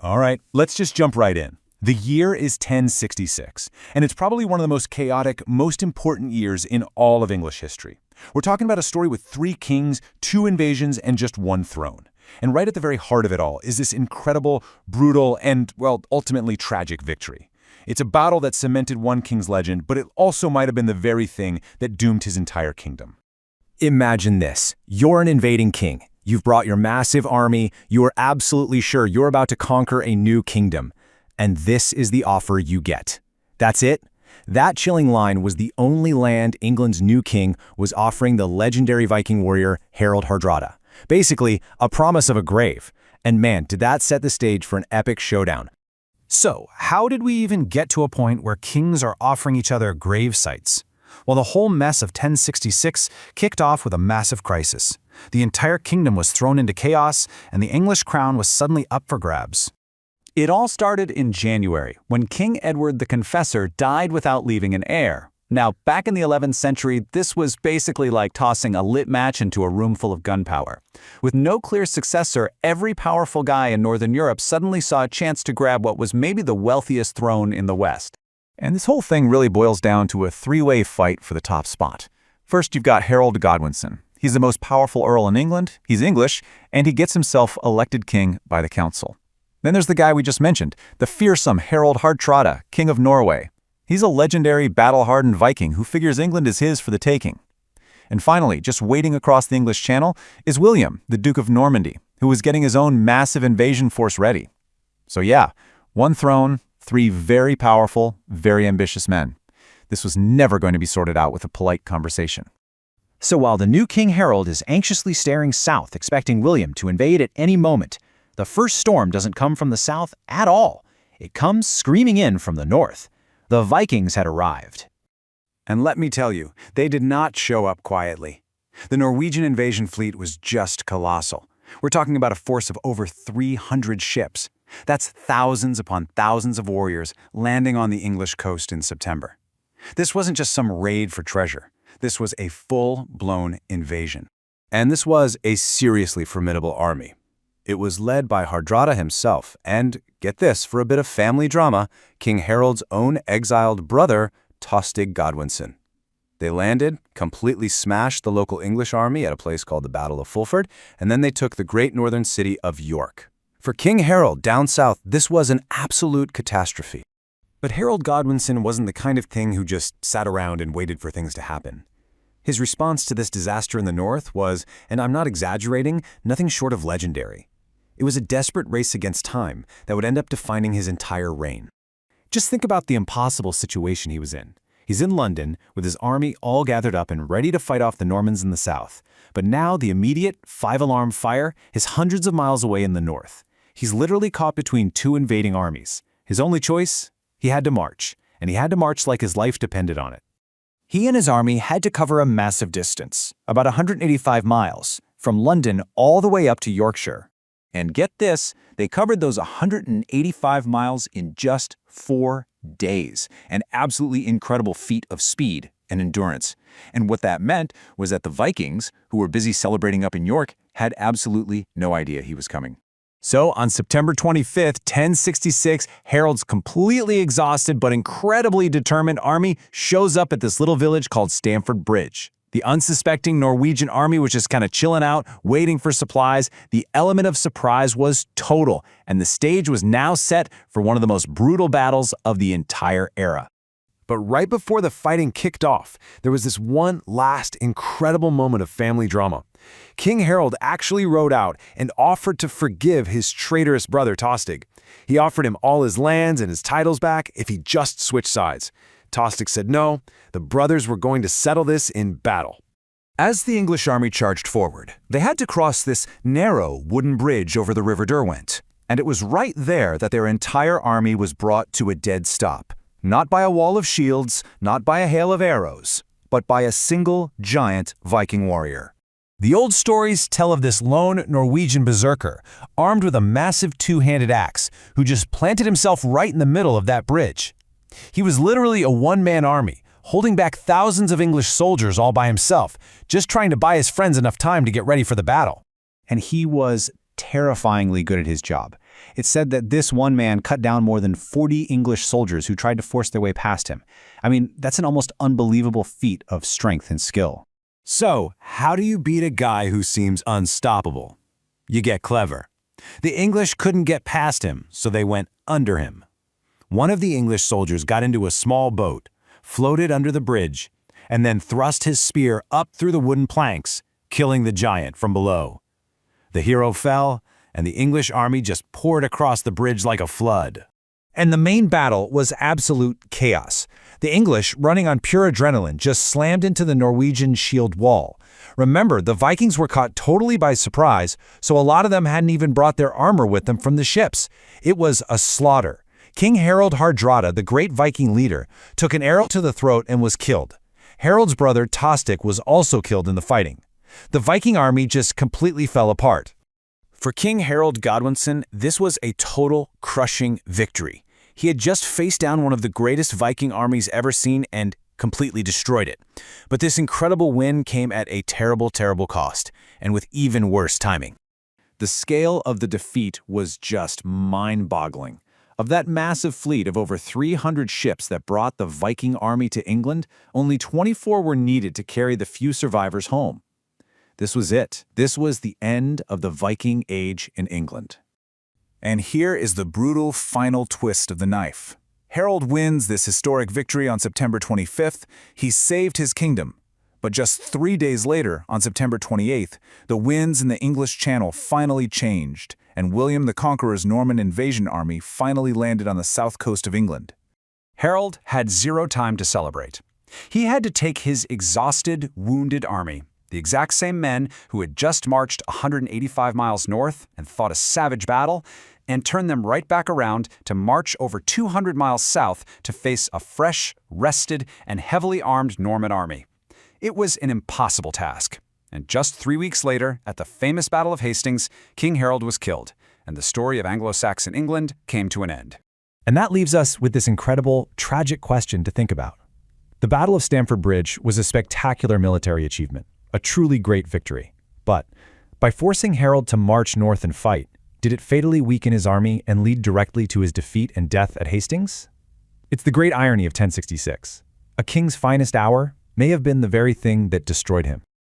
All right, let's just jump right in. The year is 1066, and it's probably one of the most chaotic, most important years in all of English history. We're talking about a story with 3 kings, 2 invasions, and just 1 throne. And right at the very heart of it all is this incredible, brutal, and, well, ultimately tragic victory. It's a battle that cemented one king's legend, but it also might have been the very thing that doomed his entire kingdom. Imagine this. You're an invading king. You've brought your massive army. You are absolutely sure you're about to conquer a new kingdom. And this is the offer you get. That's it? That chilling line was the only land England's new king was offering the legendary Viking warrior Harald Hardrada. Basically, a promise of a grave. And man, did that set the stage for an epic showdown. So, how did we even get to a point where kings are offering each other grave sites? Well, the whole mess of 1066 kicked off with a massive crisis. The entire kingdom was thrown into chaos, and the English crown was suddenly up for grabs. It all started in January, when King Edward the Confessor died without leaving an heir. Now, back in the 11th century, this was basically like tossing a lit match into a room full of gunpowder. With no clear successor, every powerful guy in Northern Europe suddenly saw a chance to grab what was maybe the wealthiest throne in the West. And this whole thing really boils down to a 3-way fight for the top spot. First, you've got Harold Godwinson. He's the most powerful earl in England, he's English, and he gets himself elected king by the council. Then there's the guy we just mentioned, the fearsome Harald Hardrada, king of Norway. He's a legendary, battle-hardened Viking who figures England is his for the taking. And finally, just waiting across the English Channel, is William, the Duke of Normandy, who was getting his own massive invasion force ready. So yeah, 1 throne, 3 very powerful, very ambitious men. This was never going to be sorted out with a polite conversation. So while the new King Harold is anxiously staring south, expecting William to invade at any moment, the first storm doesn't come from the south at all. It comes screaming in from the north. The Vikings had arrived. And let me tell you, they did not show up quietly. The Norwegian invasion fleet was just colossal. We're talking about a force of over 300 ships. That's thousands upon thousands of warriors landing on the English coast in September. This wasn't just some raid for treasure. This was a full-blown invasion. And this was a seriously formidable army. It was led by Hardrada himself and, get this, for a bit of family drama, King Harold's own exiled brother, Tostig Godwinson. They landed, completely smashed the local English army at a place called the Battle of Fulford, and then they took the great northern city of York. For King Harold down south, this was an absolute catastrophe. But Harold Godwinson wasn't the kind of king who just sat around and waited for things to happen. His response to this disaster in the north was, and I'm not exaggerating, nothing short of legendary. It was a desperate race against time that would end up defining his entire reign. Just think about the impossible situation he was in. He's in London with his army all gathered up and ready to fight off the Normans in the south. But now the immediate 5-alarm fire is hundreds of miles away in the north. He's literally caught between 2 invading armies. His only choice? He had to march, and he had to march like his life depended on it. He and his army had to cover a massive distance, about 185 miles, from London all the way up to Yorkshire. And get this, they covered those 185 miles in just 4 days, an absolutely incredible feat of speed and endurance. And what that meant was that the Vikings, who were busy celebrating up in York, had absolutely no idea he was coming. So, on September 25th, 1066, Harold's completely exhausted but incredibly determined army shows up at this little village called Stamford Bridge. The unsuspecting Norwegian army was just kind of chilling out, waiting for supplies. The element of surprise was total, and the stage was now set for one of the most brutal battles of the entire era. But right before the fighting kicked off, there was this one last incredible moment of family drama. King Harold actually rode out and offered to forgive his traitorous brother Tostig. He offered him all his lands and his titles back if he just switched sides. Tostig said no, the brothers were going to settle this in battle. As the English army charged forward, they had to cross this narrow wooden bridge over the River Derwent. And it was right there that their entire army was brought to a dead stop. Not by a wall of shields, not by a hail of arrows, but by a single giant Viking warrior. The old stories tell of this lone Norwegian berserker, armed with a massive 2-handed axe, who just planted himself right in the middle of that bridge. He was literally a one-man army, holding back thousands of English soldiers all by himself, just trying to buy his friends enough time to get ready for the battle. And he was terrifyingly good at his job. It said that this one man cut down more than 40 English soldiers who tried to force their way past him. I mean, that's an almost unbelievable feat of strength and skill. So, how do you beat a guy who seems unstoppable? You get clever. The English couldn't get past him, so they went under him. One of the English soldiers got into a small boat, floated under the bridge, and then thrust his spear up through the wooden planks, killing the giant from below. The hero fell, and the English army just poured across the bridge like a flood. And the main battle was absolute chaos. The English, running on pure adrenaline, just slammed into the Norwegian shield wall. Remember, the Vikings were caught totally by surprise, so a lot of them hadn't even brought their armor with them from the ships. It was a slaughter. King Harald Hardrada, the great Viking leader, took an arrow to the throat and was killed. Harold's brother Tostig was also killed in the fighting. The Viking army just completely fell apart. For King Harold Godwinson, this was a total, crushing victory. He had just faced down one of the greatest Viking armies ever seen and completely destroyed it. But this incredible win came at a terrible, terrible cost, and with even worse timing. The scale of the defeat was just mind-boggling. Of that massive fleet of over 300 ships that brought the Viking army to England, only 24 were needed to carry the few survivors home. This was it. This was the end of the Viking Age in England. And here is the brutal final twist of the knife. Harold wins this historic victory on September 25th. He saved his kingdom. But just 3 days later, on September 28th, the winds in the English Channel finally changed, and William the Conqueror's Norman invasion army finally landed on the south coast of England. Harold had zero time to celebrate. He had to take his exhausted, wounded army, the exact same men who had just marched 185 miles north and fought a savage battle, and turn them right back around to march over 200 miles south to face a fresh, rested, and heavily armed Norman army. It was an impossible task. And just 3 weeks later, at the famous Battle of Hastings, King Harold was killed, and the story of Anglo-Saxon England came to an end. And that leaves us with this incredible, tragic question to think about. The Battle of Stamford Bridge was a spectacular military achievement, a truly great victory. But by forcing Harold to march north and fight, did it fatally weaken his army and lead directly to his defeat and death at Hastings? It's the great irony of 1066. A king's finest hour may have been the very thing that destroyed him.